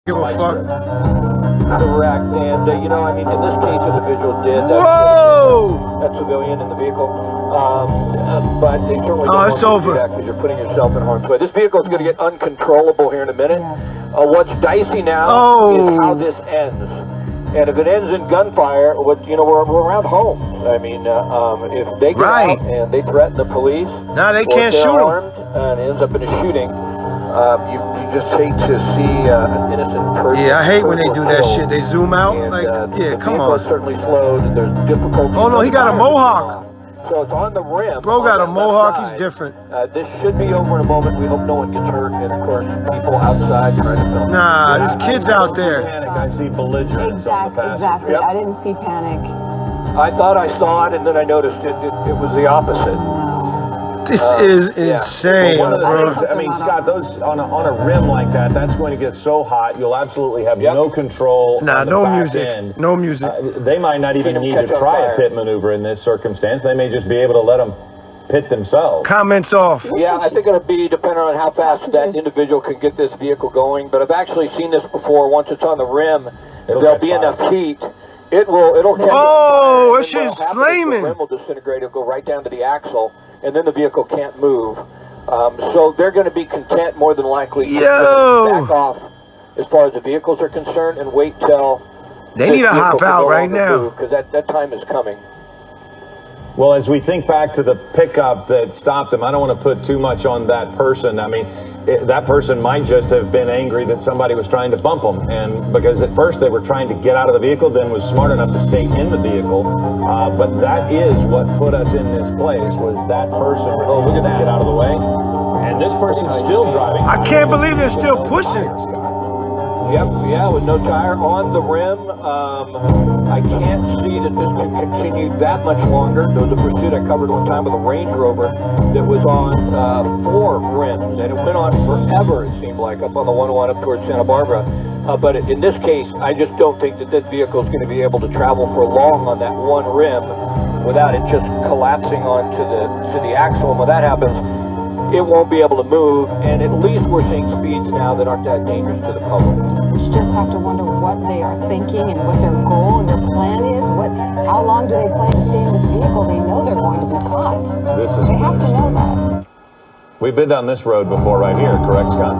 Give a fuck. Correct, and you know, I mean, in this case, individual did. That civilian in the vehicle, but they certainly don't it's want you to do over. that because you're putting yourself in harm's way. This vehicle is going to get uncontrollable here in a minute. What's dicey now is how this ends, and if it ends in gunfire, we're around home. I mean, if they get out and they threaten the police, now they can't shoot armed, and it ends up in a shooting. You just hate to see an innocent person. Yeah, I hate when they do that shit. They zoom out. And, like, yeah, the come on. Certainly slowed. And there's difficulty. Oh no, he got a mohawk. So it's on the rim. Bro got a mohawk. He's different. This should be over in a moment. We hope no one gets hurt. And of course, people outside trying to film. Nah, there's kids out there. Panic. I see belligerence on the passenger. Exactly. Yep. I didn't see panic. I thought I saw it, and then I noticed it was the opposite. This is insane. Well, one of the things, I mean, Scott, those on a rim like that, that's going to get so hot, you'll absolutely have no control. Nah, on the no back music. end. No music. They might not even need to try a pit maneuver in this circumstance. They may just be able to let them pit themselves. Comments off. Yeah, I think it'll be depending on how fast that individual can get this vehicle going. But I've actually seen this before. Once it's on the rim, there'll be enough heat. It'll catch Oh, fire. that shit is flaming. The rim will disintegrate. It'll go right down to the axle, and then the vehicle can't move. So they're going to be content, more than likely, to back off as far as the vehicles are concerned, and wait till they need to hop out right now, because that time is coming. Well, as we think back to the pickup that stopped them, I don't want to put too much on that person. I mean, that person might just have been angry that somebody was trying to bump them, and because at first they were trying to get out of the vehicle, then was smart enough to stay in the vehicle. But that is what put us in this place, was that person refusing to get out of the way, and this person's still driving. I can't believe they're still pushing. Yep, yeah, with no tire on the rim. I can't see that this can continue that much longer. There was a pursuit I covered one time with a Range Rover that was on 4 rims, and it went on forever, it seemed like, up on the 101 up towards Santa Barbara. But in this case, I just don't think that this vehicle is going to be able to travel for long on that one rim without it just collapsing onto the axle. And when that happens, it won't be able to move, and at least we're seeing speeds now that aren't that dangerous to the public. You just have to wonder what they are thinking and what their goal and their plan is. How long do they plan to stay in this vehicle? They know they're going to be caught. They have to know that. We've been down this road before right here, correct, Scott?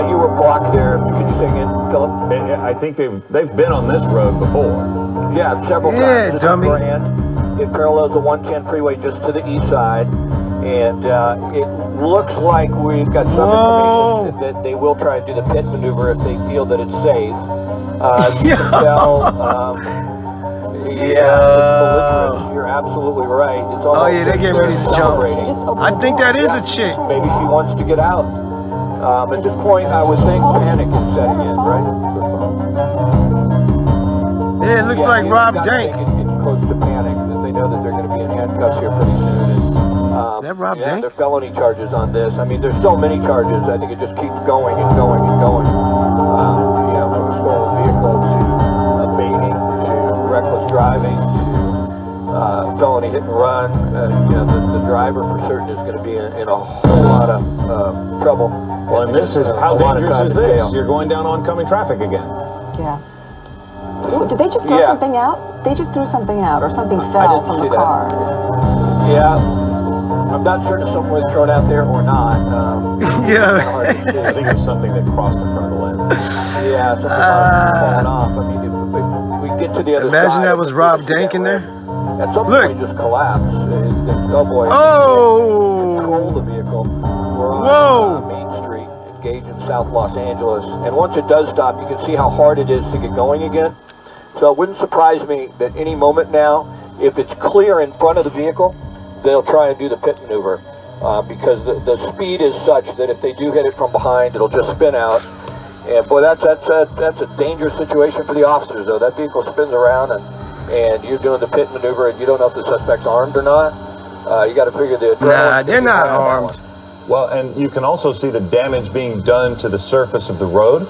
You were blocked there. Could you say again, Philip? I think they've been on this road before. Yeah, several times. Yeah, This dummy. is Brand. It parallels the 110 freeway just to the east side. And it looks like we've got some information that they will try and do the pit maneuver if they feel that it's safe. You can tell, you're absolutely right. It's almost yeah, they get ready to jump. I think that is a chick. Maybe she wants to get out. At this point, I would think panic is setting in, right? Yeah, it looks like Rob I Dank. think it's close to panic, that they know that they're going to be in handcuffs here pretty soon. Is that Rob Dank? There are felony charges on this. I mean, there's so many charges. I think it just keeps going and going and going. From a stolen vehicle to baiting to reckless driving to felony hit and run. The driver for certain is going to be in a whole lot of trouble. Well, and this is how dangerous is this? You're going down oncoming traffic again. Yeah. Ooh, did they just throw something out? They just threw something out, or something fell from the car. Yeah. I'm not certain if something was thrown out there or not. Yeah. I think it was something that crossed in front of the lens. Yeah, something falling off. I mean, if we get to the other side. Imagine that was Rob Dank in there. At some point, just collapsed. Oh boy. Oh. Control the vehicle. We're on Main Street, engaged in South Los Angeles. And once it does stop, you can see how hard it is to get going again. So it wouldn't surprise me that any moment now, if it's clear in front of the vehicle, they'll try and do the pit maneuver because the speed is such that if they do hit it from behind, it'll just spin out. And boy, that's a dangerous situation for the officers, though. That vehicle spins around and you're doing the pit maneuver and you don't know if the suspect's armed or not. You got to figure the Nah, they're not armed. Well, and you can also see the damage being done to the surface of the road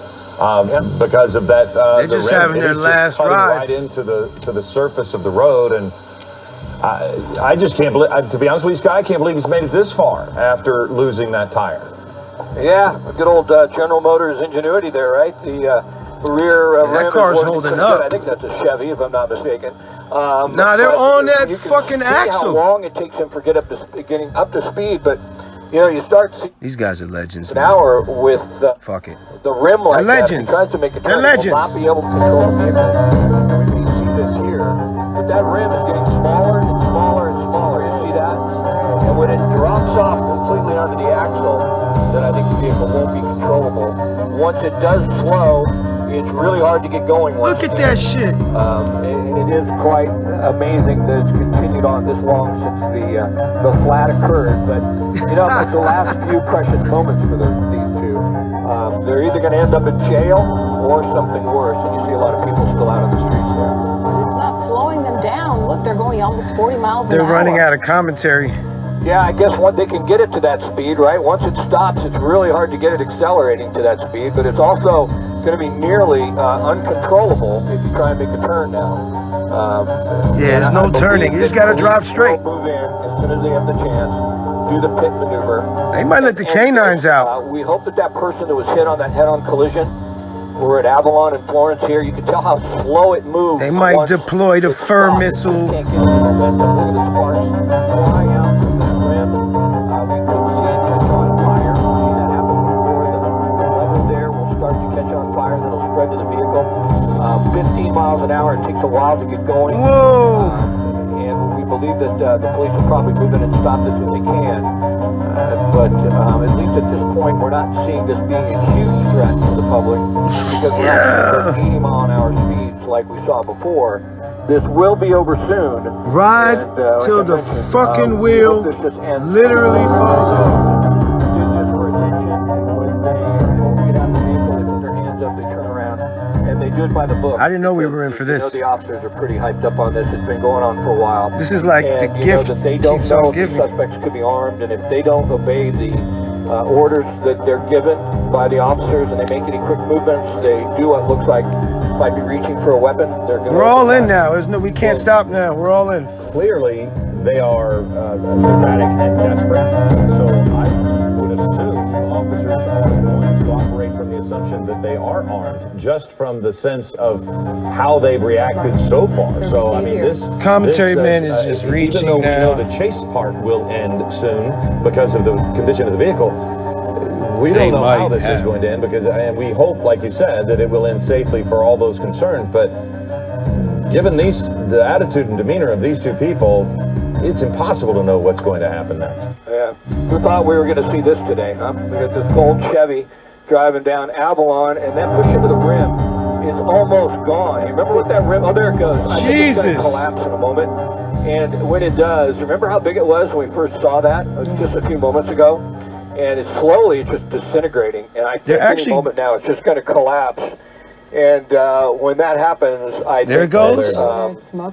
because of that. They're just having their last ride right into the surface of the road, and I just can't believe. To be honest with you, Scott, I can't believe he's made it this far after losing that tire. Yeah, good old General Motors ingenuity there, right? The rear rim that car's is working holding pretty up. good. I think that's a Chevy, if I'm not mistaken. Nah, they're but on that you can fucking see axle. How long it takes them for getting up to speed, but you know, you start to see These guys are legends, an man. hour with Fuck it. the rim like They're that. If he legends. tries to make a They're turn, he will legends. not be able to control the vehicle. And we can see this here, but that rim is getting smaller and smaller and smaller. You see that? And when it drops off completely onto the axle, then I think the vehicle won't be controllable. Once it does slow, it's really hard to get going. Look at that shit. It is quite amazing that it's continued on this long since the flat occurred. But you know, it's the last few precious moments for these two. They're either going to end up in jail or something worse. And you see a lot of people still out on the streets there. But it's not slowing them down. Look, they're going almost 40 miles an hour. They're running out of commentary. Yeah, I guess they can get it to that speed, right? Once it stops, it's really hard to get it accelerating to that speed, but it's also going to be nearly uncontrollable if you try and make a turn now. Yeah, there's no turning. You just got to drive straight. Move in as soon as they have the chance. Do the pit maneuver. They might let the canines out. We hope that person that was hit on that head-on collision, we're at Avalon and Florence here. You can tell how slow it moves. They might deploy the fur missile. Can't get any momentum. Look at the sparks flying out from that rim. We could see it catch on fire. We've seen that happen before. The rubber there will start to catch on fire, then it'll spread to the vehicle. 15 miles an hour. It takes a while to get going. Whoa! And we believe that the police will probably move in and stop this when they can. But at least at this point, we're not seeing this being a huge threat to the public because we're not seeing 80 mile an hour speeds like we saw before. This will be over soon. Ride till the fucking wheel literally falls off. Do this for attention, and when they get out of the vehicle, they put their hands up, they turn around, and they do it by the book. I didn't know we were in for this. You know, the officers are pretty hyped up on this. It's been going on for a while. This is like and the you gift know that they don't keeps know on if the giving. suspects could be armed, and if they don't obey the orders that they're given by the officers, and they make any quick movements, they do what looks like might be reaching for a weapon. We're all in now. We can't stop now. We're all in. Clearly, they are erratic and desperate. So I would assume officers are going to operate from the assumption that they are armed, just from the sense of how they've reacted so far. So I mean, this commentary man is just reaching even though now. we know the chase part will end soon because of the condition of the vehicle. We don't know how this is going to end and we hope, like you said, that it will end safely for all those concerned. But given the attitude and demeanor of these two people, it's impossible to know what's going to happen next. Yeah, who thought we were going to see this today, huh? We got this gold Chevy driving down Avalon, and then push into the rim. It's almost gone. You remember what that rim? Oh, there it goes. I think it's going to collapse in a moment. And when it does, remember how big it was when we first saw that? It was just a few moments ago. And it's slowly just disintegrating. And I think any moment now it's just going to collapse. And when that happens, I think it goes.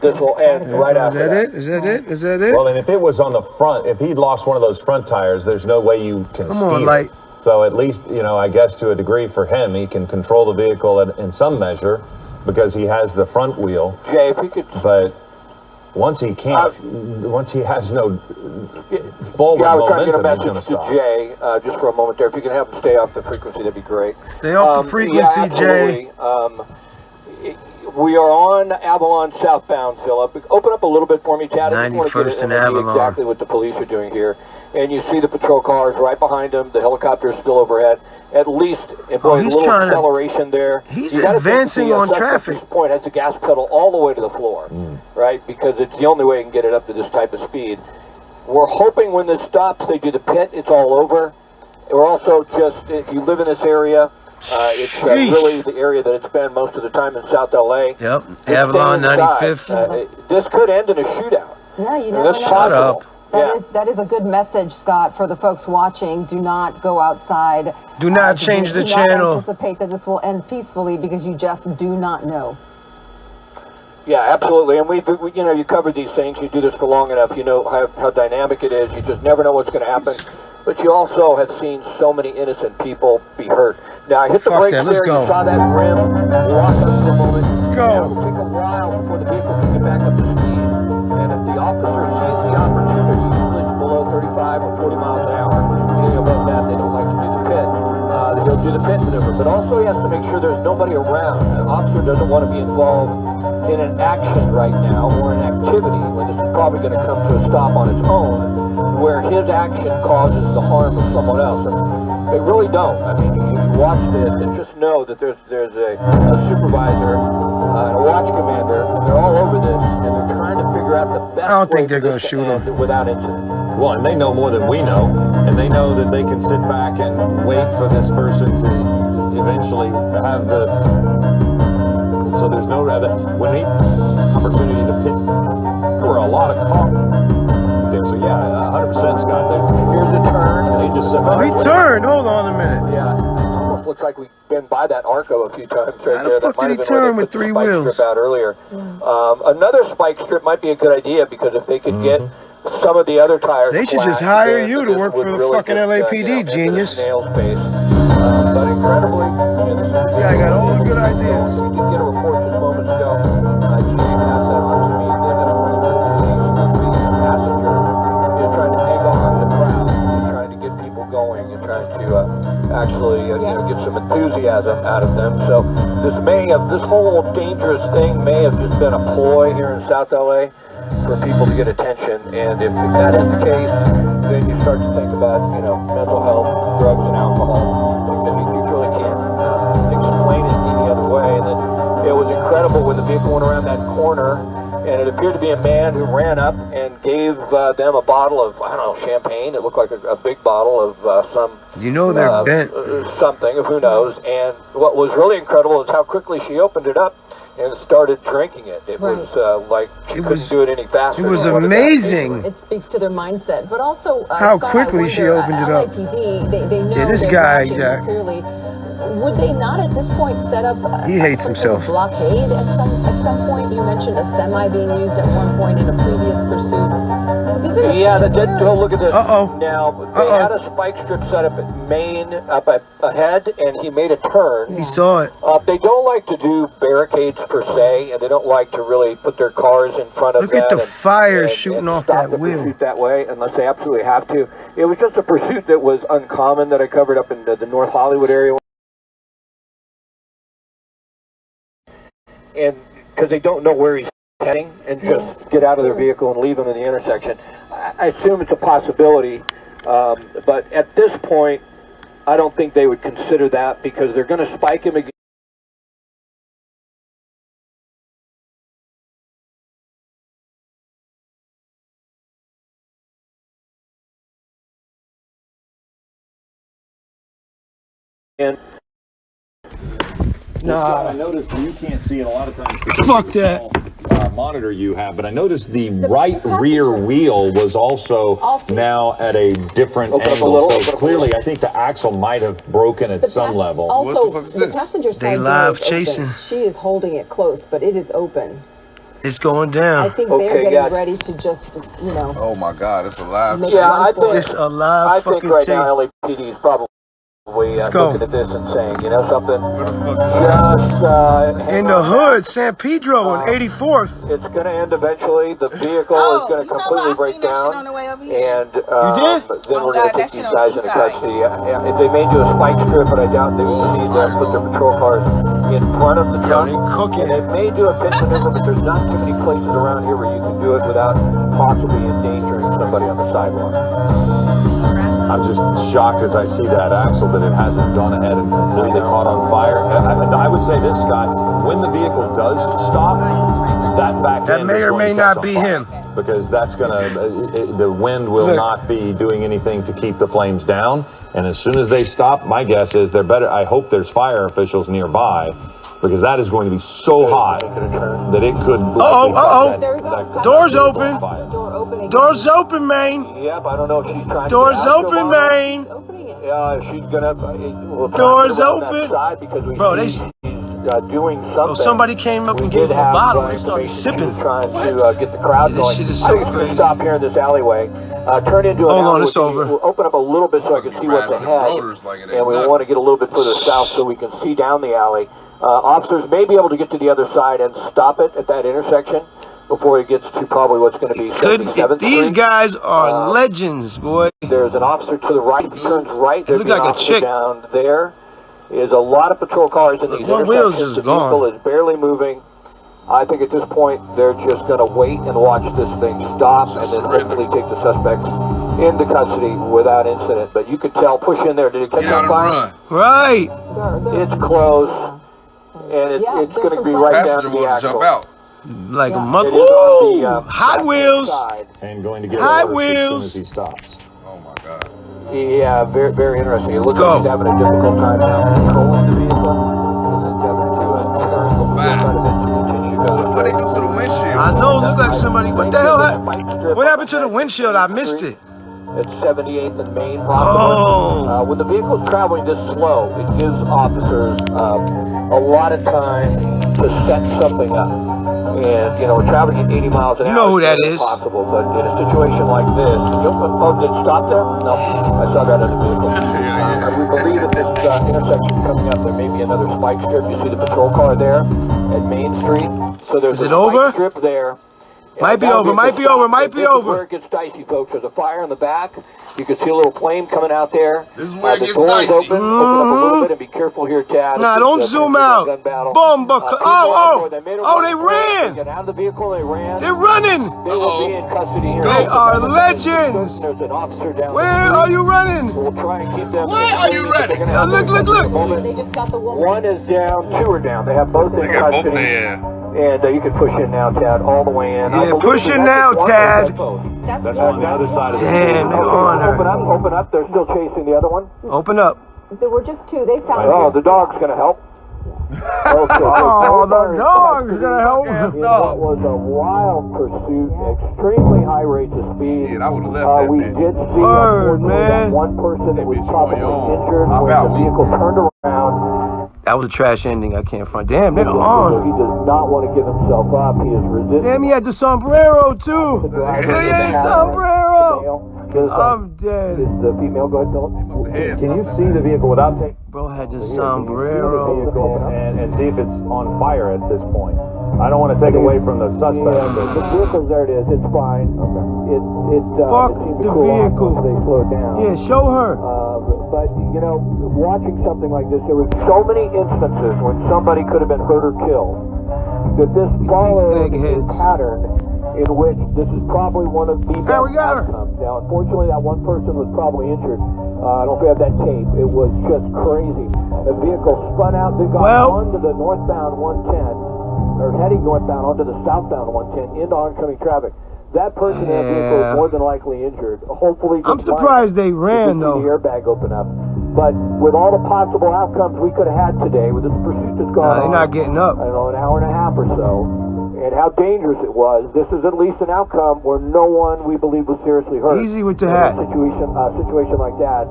This will end right after that. Is that it? Is that it? Well, and if it was on the front, if he'd lost one of those front tires, there's no way you can steer. Light. So at least, I guess to a degree for him, he can control the vehicle in some measure because he has the front wheel. Jay, if he could... But once he can't, once he has no forward I was trying to get a momentum, message to Jay just for a moment there. If you can have him stay off the frequency, that'd be great. Stay off the frequency, Jay. We are on Avalon southbound, Philip. Open up a little bit for me, Chad. I just want to get in Avalon. exactly what the police are doing here. And you see the patrol cars right behind him. The helicopter is still overhead. At least employ a little acceleration there. He's advancing on traffic. At this point, has the gas pedal all the way to the floor, right? Because it's the only way you can get it up to this type of speed. We're hoping when this stops, they do the pit. It's all over. We're also just, if you live in this area, it's really the area that it's been most of the time in South LA. Yep, Avalon 95th. This could end in a shootout. Yeah, you never know. Shut up. That is a good message, Scott, for the folks watching. Do not go outside. Do not change the channel. Do not anticipate that this will end peacefully because you just do not know. Yeah, absolutely. And you covered these things. You do this for long enough. You know how dynamic it is. You just never know what's going to happen. But you also have seen so many innocent people be hurt. Now, I hit the brakes there. You saw that rim lock up for a moment. Let's go. It will take a while before the vehicle can get back up to speed. And if the officer sees the opportunity, usually it's below 35 or 40 miles an hour, anything above that, they don't like to do the pit. he'll do the pit maneuver. But also he has to make sure there's nobody around. An officer doesn't want to be involved in an action right now or an activity when this is probably going to come to a stop on its own, where his action causes the harm of someone else. And they really don't. I mean, you watch this and just know that there's a supervisor and a watch commander, and they're all over this, and they're trying to figure out the best I don't think way they're for going this to shoot him without incident. Well, and they know more than we know, and they know that they can sit back and wait for this person to eventually have the. So there's no when he opportunity to pit. There were a lot of cars there, so yeah, 100% Scott. Here's a turn, And he just said, Oh, he turned. Hold on a minute. Yeah, it almost looks like we've been by that Arco a few times right How the there. fuck That might did have he been where turn they with put the 3 spike wheels? strip out earlier. Another spike strip might be a good idea because if they could get some of the other tires, They should just flat, hire then you to this work would for the really fucking just, LAPD, into the genius. snail space. But incredibly, This guy got all the good ideas. We did get a report just moments ago. Jay passed that on to me that according to the police, the passenger is trying to egg on the crowd, trying to get people going and trying to actually get some enthusiasm out of them. So this whole dangerous thing may have just been a ploy here in South LA for people to get attention. And if that is the case, then you start to think about mental health, drugs, and alcohol. Because you really can't explain it any other way. And then it was incredible when the vehicle went around that corner, and it appeared to be a man who ran up and gave them a bottle of, I don't know, champagne. It looked like a big bottle of some... They're bent. Something, who knows. And what was really incredible is how quickly she opened it up and started drinking it. It was like she couldn't do it any faster. It was amazing. It speaks to their mindset, but also how Scott, quickly she opened it up. LAPD, they know this they're guy, watching Jack. clearly. Would they not at this point set up He hates himself. blockade at some point? You mentioned a semi being used at one point in a previous pursuit. Yeah, they did. Oh, look at this. Uh-oh. Now, they had a spike strip set up at Main, up ahead, and he made a turn. He saw it. They don't like to do barricades per se, and they don't like to really put their cars in front of Look that. at the fire shooting off stop that the wheel. pursuit that way, unless they absolutely have to. It was just a pursuit that was uncommon that I covered up in the North Hollywood area. And because they don't know where he's heading and just get out of their vehicle and leave him in the intersection. I assume it's a possibility, but at this point, I don't think they would consider that because they're going to spike him again. And I noticed you can't see it a lot of times. Fuck that. Monitor you have, but I noticed the right rear wheel was also now at a different angle. So clearly, I think the axle might have broken at some level. Also, What the fuck is the this? passenger side They door live is open. chasing. She is holding it close, but it is open. It's going I down. think Okay, they're getting yeah. ready to just, Oh my God, it's alive. make Yeah, a run I for think- it. It's a live I think fucking right thing. now LAPD is probably Let's go. looking at this and saying, you know something? Where the fuck is that? Just In hang the on. hood, San Pedro on 84th. It's going to end eventually. The vehicle is going to completely break down. And did? then Oh, we're going God, to take that these shit on guys the into east side. custody. If they may do a spike strip, but I doubt they would see them put their patrol cars in front of the truck. they cooking. And they may do a pit maneuver, but there's not too many places around here where you can do it without possibly endangering somebody on the sidewalk. I'm just shocked as I see that axle that it hasn't gone ahead and completely caught on fire. I would say this, Scott, when the vehicle does stop, that back That end may is or going may to not catch on be fire. him. Because that's going to, the wind will Look. not be doing anything to keep the flames down. And as soon as they stop, my guess is they're better. I hope there's fire officials nearby because that is going to be so hot that it could. Uh-oh. There we go. Doors open. Door open again. Doors open, man. Yep, I don't know if she's trying Doors to get out open, to man. Opening it. Yeah, she's going to... Doors open. Because we Bro, see they- she's doing something. somebody came up and We gave did him a have, bottle. They information started sipping. Trying to get the crowd This going. shit is I so think it's going crazy. to stop here in this alleyway. Turn into an Hold on, alley. it's over. We'll open up a little bit so I can see what's Riding them ahead. rotors like it ain't And we nothing. want to get a little bit further south so we can see down the alley. Officers may be able to get to the other side and stop it at that intersection before it gets to probably what's going to be 77th These Street. guys are legends, boy. There's an officer to the right. If he turns right, there's look an like a officer chick. down there. is a lot of patrol cars in these One wheel's intersections. just The vehicle gone. is barely moving. I think at this point they're just going to wait and watch this thing stop and then hopefully take the suspects into custody without incident. But you could tell, push in there. Did it catch Get out on and fire? run. Right. It's close, and it's going to be right down Passenger to the will jump axle. out. Like a It mother. is on the Woo! Hot left-hand Wheels. side. And going to get Hot orders as soon Wheels. as he stops. Oh my God. Yeah, very, very interesting. It looks go. like he's having a difficult time now controlling the vehicle. And endeavoring to turn the wheel side of it to continue to go. What they do to the windshield? I know. Look like somebody. What the hell happened? What happened to the windshield? I missed it. At 78th and Main, possibly. Oh. When the vehicle's traveling this slow, it gives officers a lot of time to set something up. And, you know, we're traveling at 80 miles an hour. You know who that it's is. Possible, but in a situation like this, oh, did it stop there? No, I saw that other vehicle. We believe that this intersection coming up, there may be another spike strip. You see the patrol car there at Main Street. So there's Is it a over? spike strip there. Might be over, might be over, might be This is over. where it gets dicey, folks. There's a fire in the back. You can see a little flame coming out there. This is where it The gets door's dicey. open. Open up a little bit and be careful here, Tad. Nah, It's don't just, zoom a out. gun battle. Boom, buck. People Oh, they made a oh, run they for it. ran. They got out of the vehicle. They ran. They're running. They will be in custody here. They are legends. There's an officer down Where there. are you running? We'll try and keep them. Why are you running? Look, look, look. They just got the woman. One is down. Two are down. They have both in custody. And you can push in now, Tad, all the way in. Yeah, push in now, Tad. That's on the other side of the Damn, they're on Open up, her. open up. They're still chasing the other one. Open up. There were just two. They found Oh, her. the dog's going to help. Okay, Oh, the dog's gonna help. in what was a wild pursuit, extremely high rates of speed. Shit, I would've left that We bitch. did see, Word, unfortunately, man. that one person that was bitch probably on your own. injured Hop when out, the man. vehicle turned around. That was a trash ending. I can't front. Damn, they're So on. he does not want to give himself up. He is resisting. Damn, he had the sombrero too. The driver He is had down. sombrero. The male. Does, I'm dead. the female go ahead, Philip? Can you see the vehicle without taking Bro had the the sombrero. vehicle and see if it's on fire at this point? I don't want to take away from the suspect. Yeah, the vehicle's there. It is. It's fine. Okay. Fuck it seemed to the cool off vehicle. once they slowed down. Yeah, show her. But you know, watching something like this, there were so many instances when somebody could have been hurt or killed. That this follows a eggheads. pattern in which this is probably one of the Hey, we got her. outcomes. Now, unfortunately, that one person was probably injured. I don't know if we have that tape. It was just crazy. The vehicle spun out. They got onto the northbound 110, or heading northbound onto the southbound 110 into oncoming traffic. That person in that vehicle is more than likely injured. Hopefully, I'm surprised they ran though. the airbag open up. But with all the possible outcomes we could have had today, with this pursuit that's gone They're on, not getting up. I don't know, an hour and a half or so, and how dangerous it was, this is at least an outcome where no one we believe was seriously hurt. Easy with the In hat. a situation like that,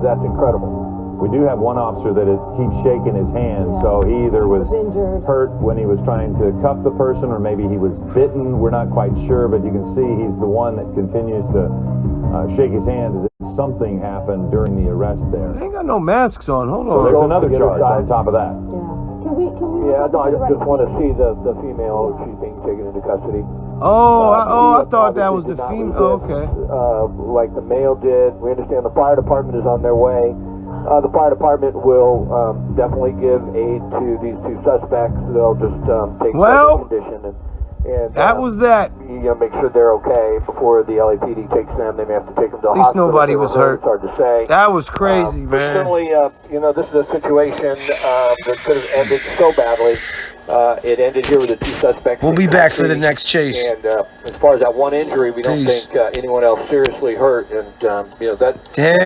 that's incredible. We do have one officer that keeps shaking his hand, so he either was injured. hurt when he was trying to cuff the person, or maybe he was bitten. We're not quite sure, but you can see he's the one that continues to shake his hand as if something happened during the arrest there. They ain't got no masks on. Hold So on. there's another the other charge side. on top of that. Yeah. Can we? Yeah, no, I look at just the want to right see the female. She's being taken into custody. I She thought that was obviously the did not female. resist, Okay. like the male did. We understand the fire department is on their way. The fire department will definitely give aid to these two suspects. They'll just take Well, condition and That was that. you know, make sure they're okay before the LAPD takes them. They may have to take them to the At least hospital. nobody if they was were hurt. It's hard to say. That was crazy, But man. certainly, you know, this is a situation that could have ended so badly. It ended here with the two suspects. We'll in be back for the custody. next chase. And as far as that one injury, we don't Peace. think anyone else seriously hurt. And you know that. Damn.